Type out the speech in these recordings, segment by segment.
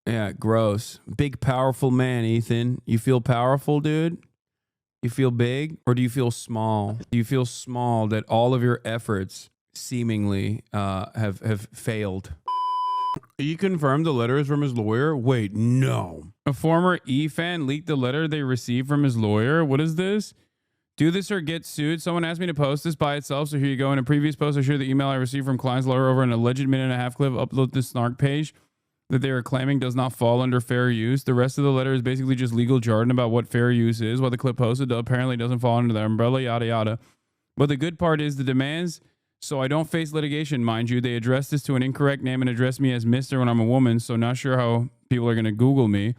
Yeah, gross. Big, powerful man, Ethan. You feel powerful, dude? You feel big? Or do you feel small? Do you feel small that all of your efforts seemingly have failed? He confirmed the letters from his lawyer? Wait, no. A former E-fan leaked the letter they received from his lawyer? What is this? Do this or get sued. Someone asked me to post this by itself, so here you go. In a previous post, I shared the email I received from client's lawyer over an alleged minute-and-a-half clip. Upload this snark page that they are claiming does not fall under fair use. The rest of the letter is basically just legal jargon about what fair use is. What the clip posted apparently doesn't fall under the umbrella, yada, yada. But the good part is the demands, so I don't face litigation, mind you. They addressed this to an incorrect name and addressed me as Mr. when I'm a woman, so not sure how people are going to Google me.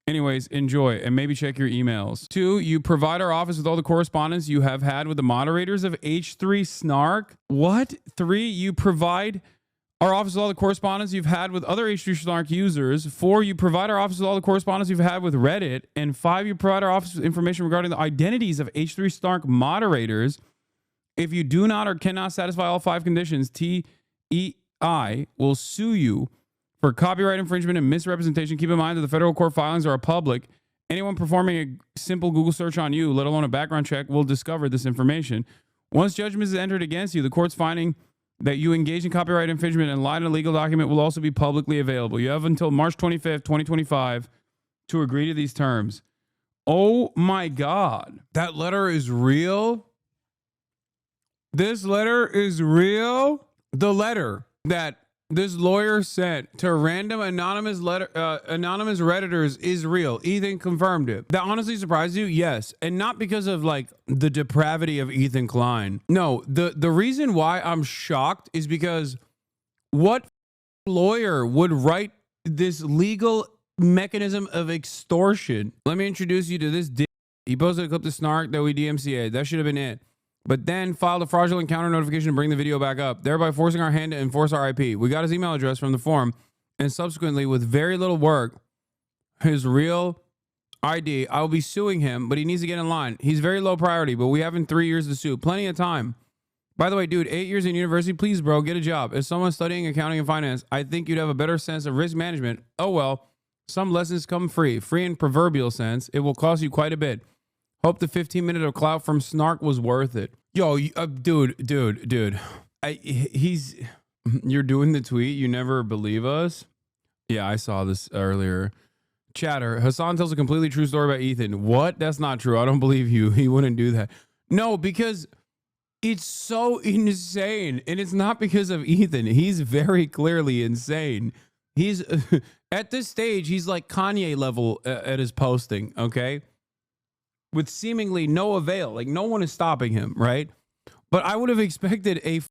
Anyways, enjoy and maybe check your emails. 2, you provide our office with all the correspondence you have had with the moderators of H3 Snark. What? 3, you provide our office with all the correspondence you've had with other H3 Snark users. 4, you provide our office with all the correspondence you've had with Reddit. And 5, you provide our office with information regarding the identities of H3 Snark moderators. If you do not or cannot satisfy all 5 conditions, TEI will sue you for copyright infringement and misrepresentation. Keep in mind that the federal court filings are public. Anyone performing a simple Google search on you, let alone a background check, will discover this information. Once judgment is entered against you, the court's finding that you engage in copyright infringement and lied in a legal document will also be publicly available. You have until March 25th, 2025 to agree to these terms. Oh my God. That letter is real? This letter is real? The letter that this lawyer sent to random anonymous Redditors is real. Ethan confirmed it. That honestly surprised you? Yes. And not because of like the depravity of Ethan Klein. No, the reason why I'm shocked is because what lawyer would write this legal mechanism of extortion? Let me introduce you to this dick. He posted a clip to Snark that we DMCA'd. That should have been it. But then filed a fraudulent counter notification to bring the video back up, thereby forcing our hand to enforce our IP. We got his email address from the forum, and subsequently, with very little work, his real ID, I will be suing him, but he needs to get in line. He's very low priority, but we have in 3 years to sue. Plenty of time. By the way, dude, 8 years in university, please, bro, get a job. As someone studying accounting and finance, I think you'd have a better sense of risk management. Oh, well, some lessons come free. Free in proverbial sense. It will cost you quite a bit. Hope the 15 minutes of clout from Snark was worth it. Yo, dude. You're doing the tweet. You never believe us. Yeah, I saw this earlier. Chatter. Hasan tells a completely true story about Ethan. What? That's not true. I don't believe you. He wouldn't do that. No, because it's so insane. And it's not because of Ethan. He's very clearly insane. He's at this stage, he's like Kanye level at his posting. Okay. With seemingly no avail. Like no one is stopping him, right? But I would have expected a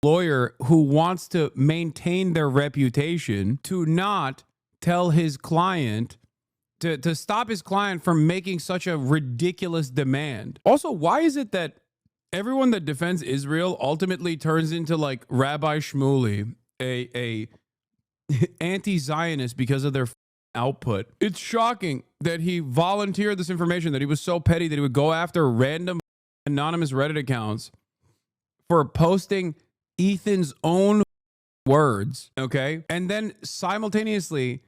lawyer who wants to maintain their reputation to not tell his client, to stop his client from making such a ridiculous demand. Also, why is it that everyone that defends Israel ultimately turns into like Rabbi Shmuley, a anti-Zionist because of their output? It's shocking that he volunteered this information, that he was so petty that he would go after random anonymous Reddit accounts for posting Ethan's own words, okay? And then simultaneously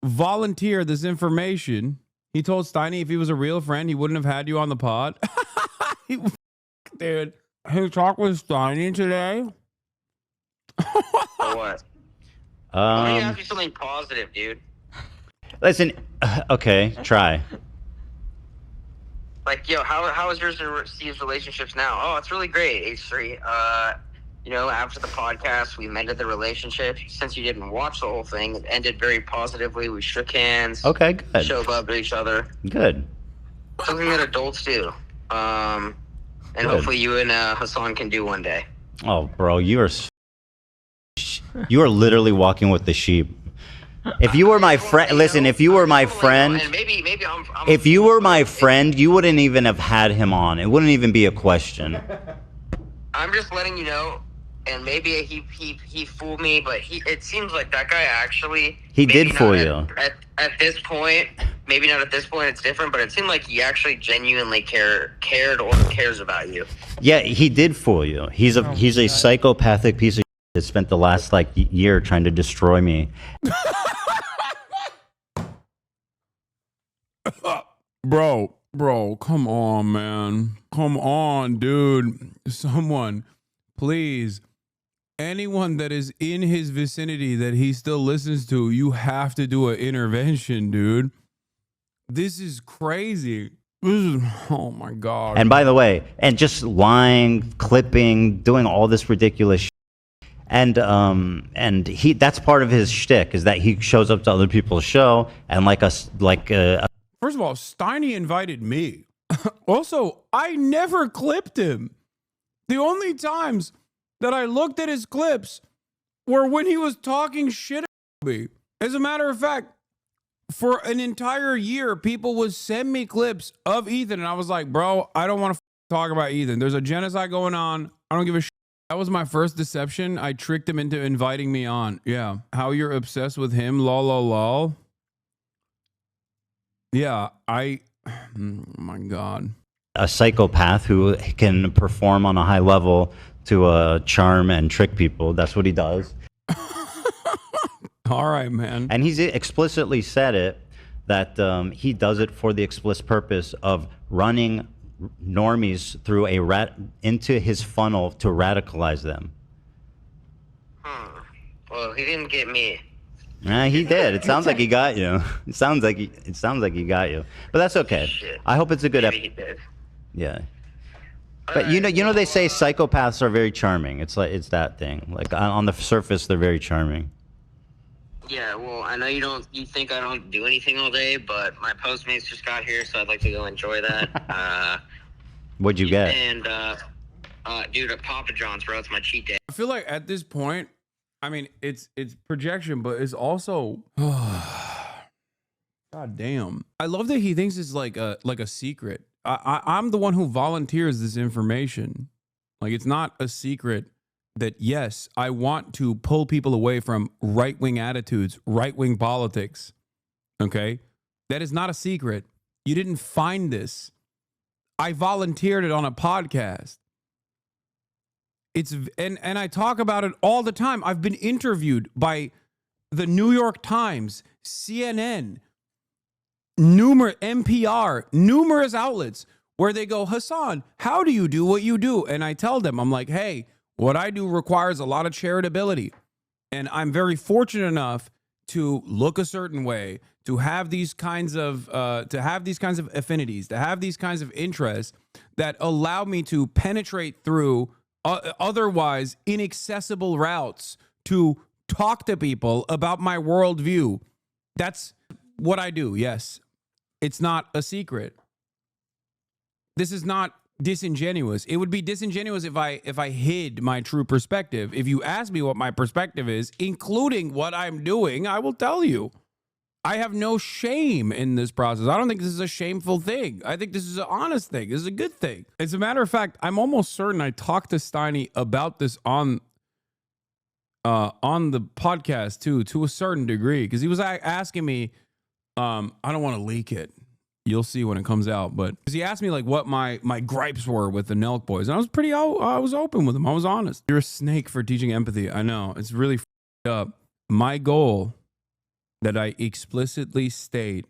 volunteer this information. He told Steiny if he was a real friend, he wouldn't have had you on the pod. Dude, who talked with Steiny today? For what? Let me ask you something positive, dude. Listen, okay, try. Like, yo, how is yours and Steve's relationships now? Oh, it's really great, H3. You know, after the podcast, we mended the relationship. Since you didn't watch the whole thing, it ended very positively. We shook hands. Okay, good. Showed love to each other. Good. Something that adults do. And good. Hopefully you and Hasan can do one day. Oh, bro, you are literally walking with the sheep. If you were my friend, listen, if you were my friend, and maybe I'm if you were my friend, you wouldn't even have had him on. It wouldn't even be a question. I'm just letting you know, and maybe he fooled me, but it seems like that guy actually... He did fool you. At this point, maybe not at this point, it's different, but it seemed like he actually genuinely cared or cares about you. Yeah, he did fool you. He's a psychopathic piece of shit that spent the last, like, year trying to destroy me. Bro, come on, man. Come on, dude. Someone, please. Anyone that is in his vicinity that he still listens to, you have to do an intervention, dude. This is crazy. Oh my God. And by the way, and just lying, clipping, doing all this ridiculous shit. And that's part of his shtick, is that he shows up to other people's show and first of all, Steiny invited me. Also, I never clipped him. The only times that I looked at his clips were when he was talking shit about me. As a matter of fact, for an entire year, people would send me clips of Ethan, and I was like, bro, I don't want to talk about Ethan. There's a genocide going on. I don't give a shit. That was my first deception. I tricked him into inviting me on. Yeah. How you're obsessed with him, lol, lol, lol. Yeah, oh my God. A psychopath who can perform on a high level to charm and trick people. That's what he does. All right, man. And he's explicitly said it, that he does it for the explicit purpose of running normies through into his funnel to radicalize them. Well, he didn't get me. He did. It sounds like he got you. It sounds like he got you. But that's okay. Shit. I hope it's a good episode. Yeah. But you know they say psychopaths are very charming. It's that thing. Like on the surface, they're very charming. Yeah, well, I know you think I don't do anything all day, but my Postmates just got here, so I'd like to go enjoy that. What'd you get? And dude, at Papa John's, bro, it's my cheat day. I feel like at this point, I mean, it's projection, but it's also God damn. I love that he thinks it's like a secret. I'm the one who volunteers this information. Like, it's not a secret that, yes, I want to pull people away from right-wing attitudes, right-wing politics. Okay? That is not a secret. You didn't find this. I volunteered it on a podcast. And I talk about it all the time. I've been interviewed by the New York Times, CNN, NPR, numerous outlets where they go, Hasan, how do you do what you do? And I tell them, I'm like, hey, what I do requires a lot of charitability. And I'm very fortunate enough to look a certain way, to have these kinds of affinities, to have these kinds of interests that allow me to penetrate through otherwise inaccessible routes to talk to people about my worldview. That's what I do. Yes. It's not a secret. This is not disingenuous. It would be disingenuous if I hid my true perspective. If you ask me what my perspective is, including what I'm doing, I will tell you. I have no shame in this process. I don't think this is a shameful thing. I think this is an honest thing. This is a good thing. As a matter of fact, I'm almost certain I talked to Steiny about this on the podcast too, to a certain degree, because he was asking me, I don't want to leak it. You'll see when it comes out. But he asked me like what my gripes were with the Nelk boys. And I was open with him. I was honest. You're a snake for teaching empathy. I know. It's really up. My goal that I explicitly state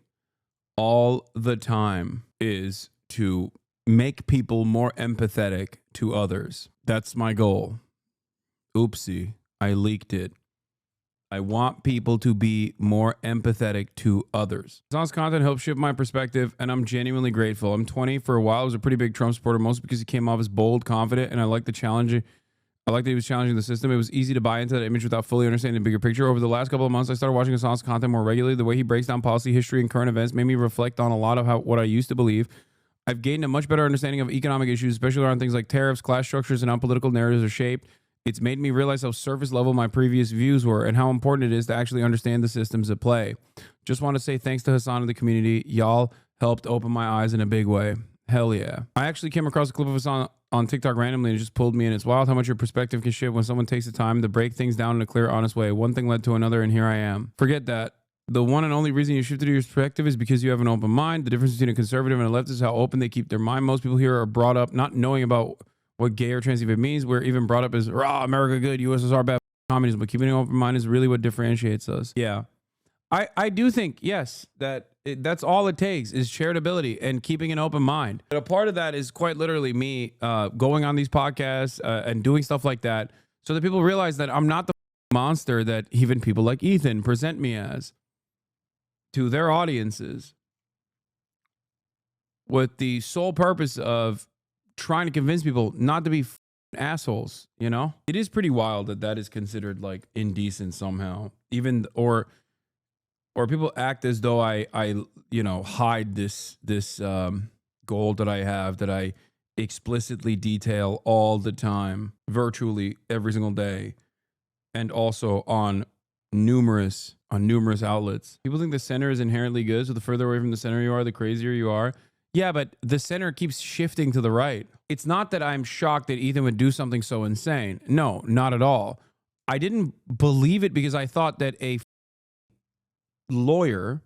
all the time is to make people more empathetic to others. That's my goal. Oopsie. I leaked it. I want people to be more empathetic to others. Hasan's content helps shift my perspective, and I'm genuinely grateful. I'm 20. For a while, I was a pretty big Trump supporter, mostly because he came off as bold, confident, and I like the challenge. I like that he was challenging the system. It was easy to buy into that image without fully understanding the bigger picture. Over the last couple of months, I started watching Hasan's content more regularly. The way he breaks down policy, history, and current events made me reflect on a lot of what I used to believe. I've gained a much better understanding of economic issues, especially around things like tariffs, class structures, and how political narratives are shaped. It's made me realize how surface level my previous views were and how important it is to actually understand the systems at play. Just want to say thanks to Hasan and the community. Y'all helped open my eyes in a big way. Hell yeah. I actually came across a clip of Hasan on TikTok randomly and it just pulled me in. It's wild how much your perspective can shift when someone takes the time to break things down in a clear, honest way. One thing led to another and here I am. Forget that. The one and only reason you shifted your perspective is because you have an open mind. The difference between a conservative and a leftist is how open they keep their mind. Most people here are brought up not knowing about what gay or trans even means. We're even brought up as raw America good, USSR bad, communism. But keeping an open mind is really what differentiates us. Yeah. I do think, yes, that That's all it takes is charitability and keeping an open mind. But a part of that is quite literally me going on these podcasts and doing stuff like that so that people realize that I'm not the monster that even people like Ethan present me as to their audiences, with the sole purpose of trying to convince people not to be assholes. You know, it is pretty wild that that is considered like indecent somehow, even or people act as though I you know, hide this goal that I have, that I explicitly detail all the time, virtually every single day, and also on numerous outlets. People think the center is inherently good, so the further away from the center you are, the crazier you are. Yeah, but the center keeps shifting to the right. It's not that I'm shocked that Ethan would do something so insane. No, not at all. I didn't believe it because I thought that a lawyer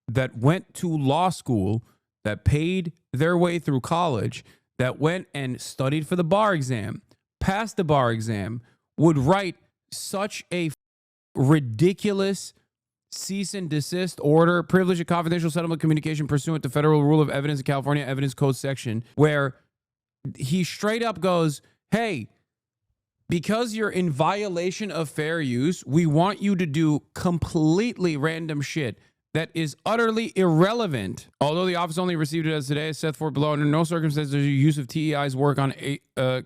that went to law school, that paid their way through college, that went and studied for the bar exam, passed the bar exam, would write such a ridiculous cease and desist order, privilege of confidential settlement communication pursuant to Federal Rule of Evidence in California Evidence Code section, where he straight up goes, hey, because you're in violation of fair use, we want you to do completely random shit that is utterly irrelevant. Although the office only received it as today, as set forth below, under no circumstances does your use of TEI's work on H3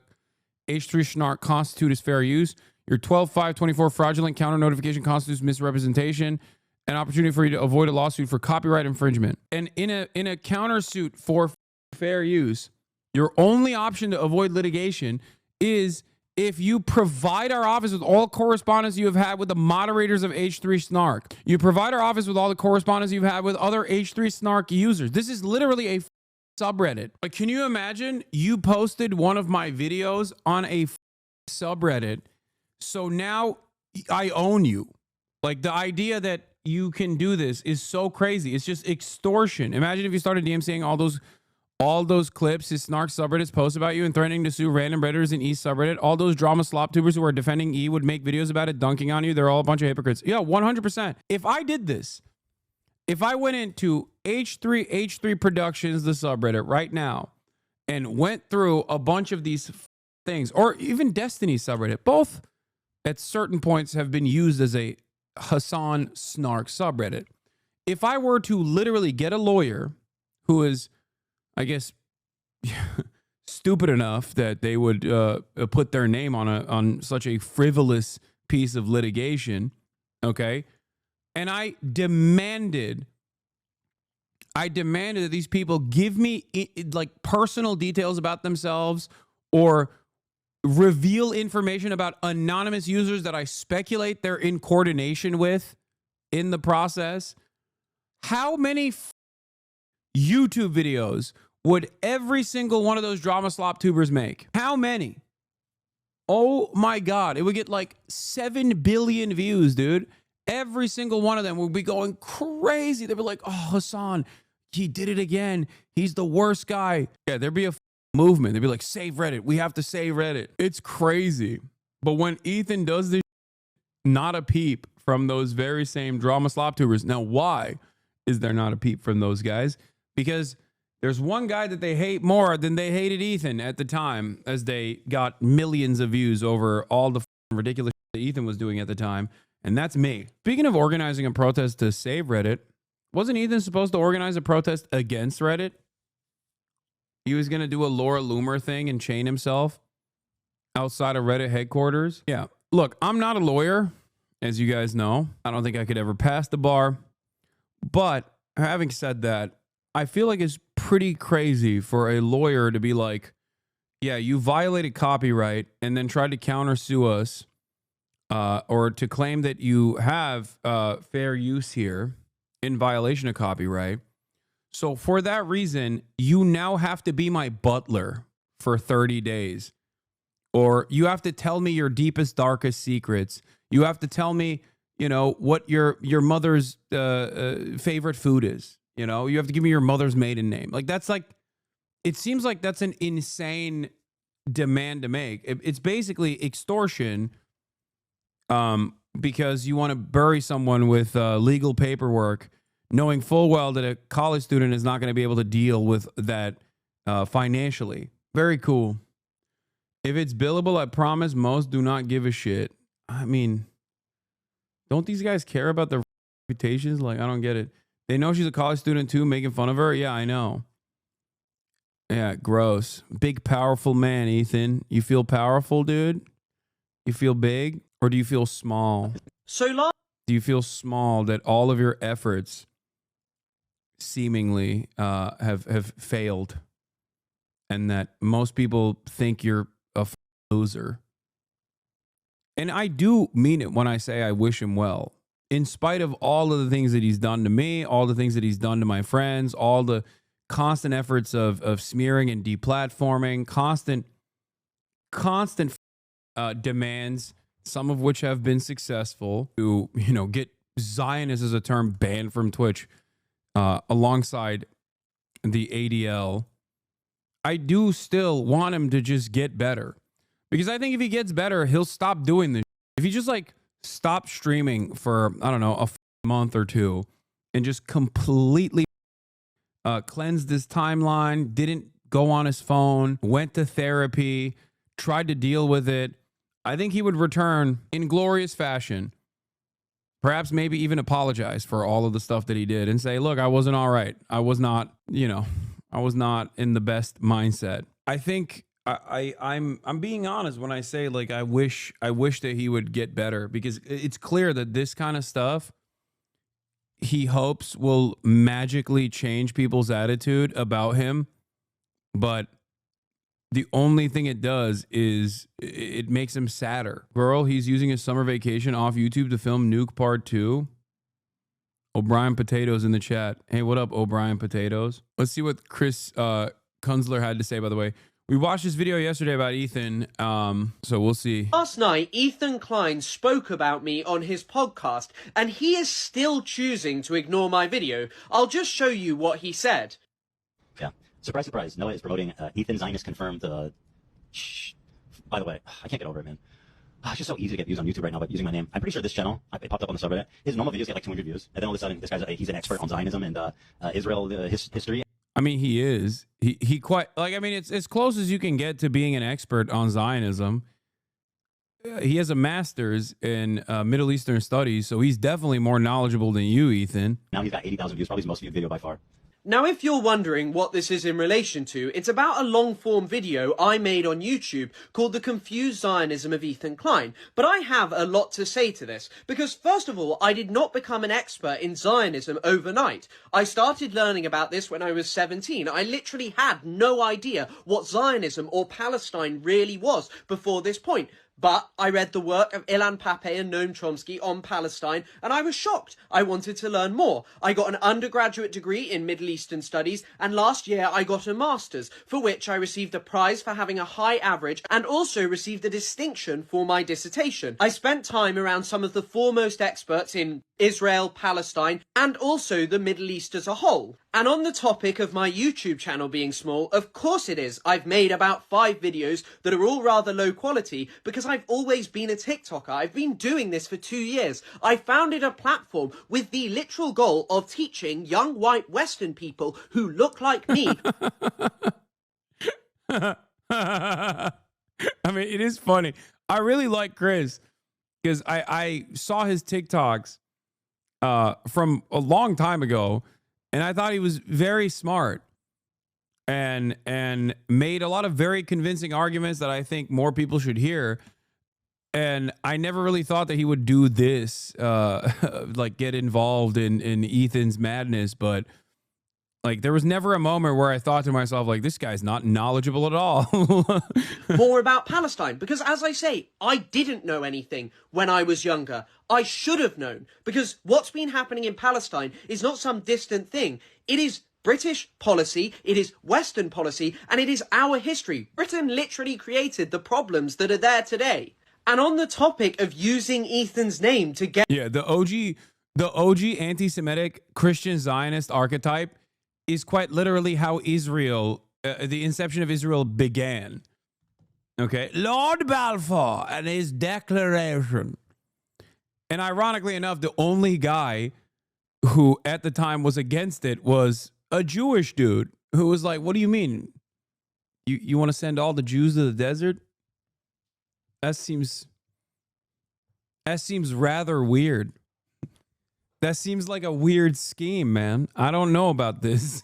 Schnark constitute as fair use. Your 12-5-24 fraudulent counter notification constitutes misrepresentation, an opportunity for you to avoid a lawsuit for copyright infringement. And in a countersuit for fair use, your only option to avoid litigation is if you provide our office with all correspondence you have had with the moderators of H3 Snark. You provide our office with all the correspondence you've had with other H3 Snark users. This is literally a subreddit. Like, can you imagine you posted one of my videos on a subreddit, so now I own you? Like, the idea that you can do this is so crazy. It's just extortion. Imagine if you started DMCing all those clips his Snark subreddits post about you and threatening to sue random redditors in E subreddit. All those drama slop tubers who are defending E would make videos about it, dunking on you. They're all a bunch of hypocrites. Yeah, 100%. If I did this, if I went into H3 Productions, the subreddit right now, and went through a bunch of these things, or even Destiny subreddit, both at certain points have been used as a Hasan Snark subreddit. If I were to literally get a lawyer who is, I guess, stupid enough that they would put their name on such a frivolous piece of litigation, okay, and I demanded that these people give me like personal details about themselves or reveal information about anonymous users that I speculate they're in coordination with in the process. How many YouTube videos would every single one of those drama slop tubers make? How many? Oh my God. It would get like 7 billion views, dude. Every single one of them would be going crazy. They'd be like, oh, Hasan, he did it again. He's the worst guy. Yeah, there'd be a movement. They'd be like, save Reddit. We have to save Reddit. It's crazy. But when Ethan does this, not a peep from those very same drama slop tubers. Now, why is there not a peep from those guys? Because there's one guy that they hate more than they hated Ethan at the time, as they got millions of views over all the ridiculous shit that Ethan was doing at the time, and that's me. Speaking of organizing a protest to save Reddit, wasn't Ethan supposed to organize a protest against Reddit? He was going to do a Laura Loomer thing and chain himself outside of Reddit headquarters. Yeah, look, I'm not a lawyer, as you guys know. I don't think I could ever pass the bar. But having said that, I feel like it's pretty crazy for a lawyer to be like, yeah, you violated copyright and then tried to countersue us or to claim that you have fair use here in violation of copyright. So for that reason, you now have to be my butler for 30 days. Or you have to tell me your deepest, darkest secrets. You have to tell me, you know, what your mother's favorite food is. You know, you have to give me your mother's maiden name. Like, that's like, it seems like that's an insane demand to make. It's basically extortion because you want to bury someone with legal paperwork knowing full well that a college student is not going to be able to deal with that financially. Very cool. If it's billable, I promise most do not give a shit. I mean, don't these guys care about their reputations? Like, I don't get it. They know she's a college student too, making fun of her. Yeah, I know. Yeah, gross. Big, powerful man, Ethan. You feel powerful, dude? You feel big? Or do you feel small? Do you feel small that all of your efforts seemingly have failed? And that most people think you're a loser? And I do mean it when I say I wish him well. In spite of all of the things that he's done to me, all the things that he's done to my friends, all the constant efforts of smearing and deplatforming, constant demands, some of which have been successful, to, you know, get Zionist as a term banned from Twitch alongside the ADL. I do still want him to just get better, because I think if he gets better, he'll stop doing this. If he just like stopped streaming for, I don't know, a month or two and just completely cleansed his timeline, didn't go on his phone, went to therapy, tried to deal with it, I think he would return in glorious fashion. Perhaps maybe even apologize for all of the stuff that he did and say, look, I wasn't all right. I was not, you know, I was not in the best mindset. I think I'm being honest when I say, like, I wish that he would get better, because it's clear that this kind of stuff he hopes will magically change people's attitude about him. But the only thing it does is it makes him sadder. Girl, he's using his summer vacation off YouTube to film Nuke Part 2. O'Brien Potatoes in the chat. Hey, what up, O'Brien Potatoes? Let's see what Chris Kunzler had to say, by the way. We watched this video yesterday about Ethan, so we'll see. Last night, Ethan Klein spoke about me on his podcast, and he is still choosing to ignore my video. I'll just show you what he said. Yeah. Surprise, surprise. Noah is promoting Ethan Zionist confirmed. By the way, I can't get over it, man. It's just so easy to get views on YouTube right now by using my name. I'm pretty sure this channel, it popped up on the subreddit, his normal videos get like 200 views. And then all of a sudden, this guy's he's an expert on Zionism and Israel history. I mean, he is. He quite, like, I mean, it's as close as you can get to being an expert on Zionism. He has a master's in Middle Eastern studies, so he's definitely more knowledgeable than you, Ethan. Now he's got 80,000 views, probably his most viewed video by far. Now, if you're wondering what this is in relation to, it's about a long-form video I made on YouTube called The Confused Zionism of Ethan Klein. But I have a lot to say to this, because first of all, I did not become an expert in Zionism overnight. I started learning about this when I was 17. I literally had no idea what Zionism or Palestine really was before this point. But I read the work of Ilan Pappé and Noam Chomsky on Palestine, and I was shocked. I wanted to learn more. I got an undergraduate degree in Middle Eastern Studies, and last year I got a master's, for which I received a prize for having a high average, and also received a distinction for my dissertation. I spent time around some of the foremost experts in Israel, Palestine, and also the Middle East as a whole. And on the topic of my YouTube channel being small, of course it is. I've made about 5 videos that are all rather low quality because I've always been a TikToker. I've been doing this for 2 years. I founded a platform with the literal goal of teaching young white Western people who look like me. I mean, it is funny. I really like Chris because I saw his TikToks from a long time ago, and I thought he was very smart and made a lot of very convincing arguments that I think more people should hear. And I never really thought that he would do this, like get involved in Ethan's madness. But like, there was never a moment where I thought to myself, like, this guy's not knowledgeable at all. More about Palestine, because as I say, I didn't know anything when I was younger. I should have known, because what's been happening in Palestine is not some distant thing. It is British policy, it is Western policy, and it is our history. Britain literally created the problems that are there today. And on the topic of using Ethan's name to get... Yeah, the OG anti-Semitic Christian Zionist archetype is quite literally how Israel, the inception of Israel began. Okay, Lord Balfour and his declaration. And ironically enough, the only guy who at the time was against it, was a Jewish dude who was like, what do you mean? You want to send all the Jews to the desert? That seems rather weird. That seems like a weird scheme, man. I don't know about this.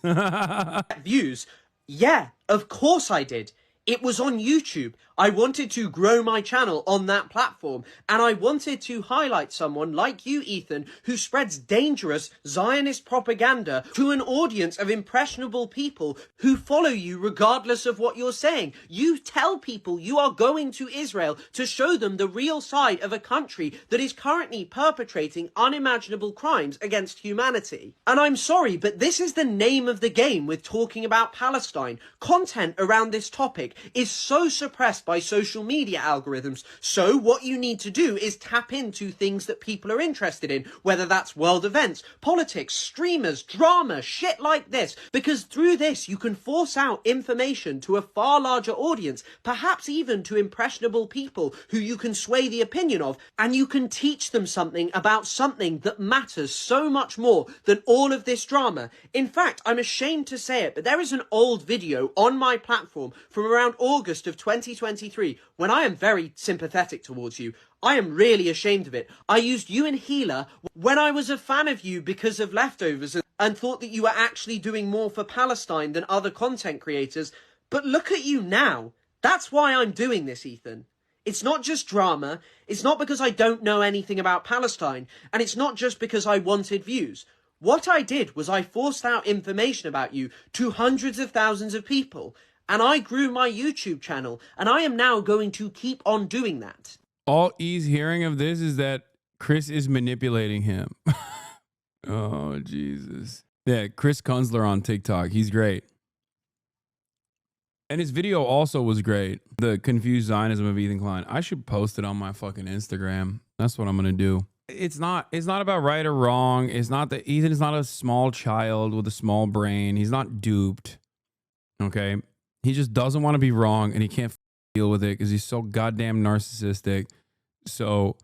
Views? Yeah, of course I did. It was on YouTube. I wanted to grow my channel on that platform, and I wanted to highlight someone like you, Ethan, who spreads dangerous Zionist propaganda to an audience of impressionable people who follow you regardless of what you're saying. You tell people you are going to Israel to show them the real side of a country that is currently perpetrating unimaginable crimes against humanity. And I'm sorry, but this is the name of the game with talking about Palestine. Content around this topic is so suppressed by social media algorithms. So what you need to do is tap into things that people are interested in, whether that's world events, politics, streamers, drama, shit like this, because through this you can force out information to a far larger audience, perhaps even to impressionable people who you can sway the opinion of, and you can teach them something about something that matters so much more than all of this drama. In fact, I'm ashamed to say it, but there is an old video on my platform from around August of 2023 when I am very sympathetic towards you. I am really ashamed of it. I used you and Healer when I was a fan of you because of Leftovers and thought that you were actually doing more for Palestine than other content creators. But look at you now. That's why I'm doing this, Ethan. It's not just drama. It's not because I don't know anything about Palestine. And it's not just because I wanted views. What I did was I forced out information about you to hundreds of thousands of people. And I grew my YouTube channel, and I am now going to keep on doing that. All he's hearing of this is that Chris is manipulating him. Oh, Jesus. Yeah, Chris Kunzler on TikTok. He's great. And his video also was great. The Confused Zionism of Ethan Klein. I should post it on my fucking Instagram. That's what I'm going to do. It's not about right or wrong. It's not that Ethan is not a small child with a small brain. He's not duped. Okay? He just doesn't want to be wrong, and he can't deal with it because he's so goddamn narcissistic. So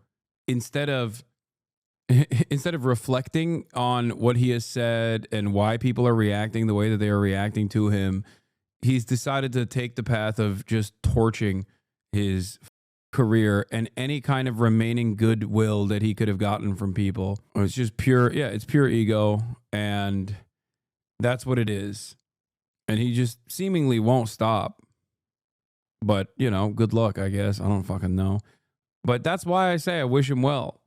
instead of reflecting on what he has said and why people are reacting the way that they are reacting to him, he's decided to take the path of just torching his career and any kind of remaining goodwill that he could have gotten from people. It's just pure, yeah, it's pure ego, and that's what it is. And he just seemingly won't stop. But, you know, good luck, I guess. I don't fucking know. But that's why I say I wish him well.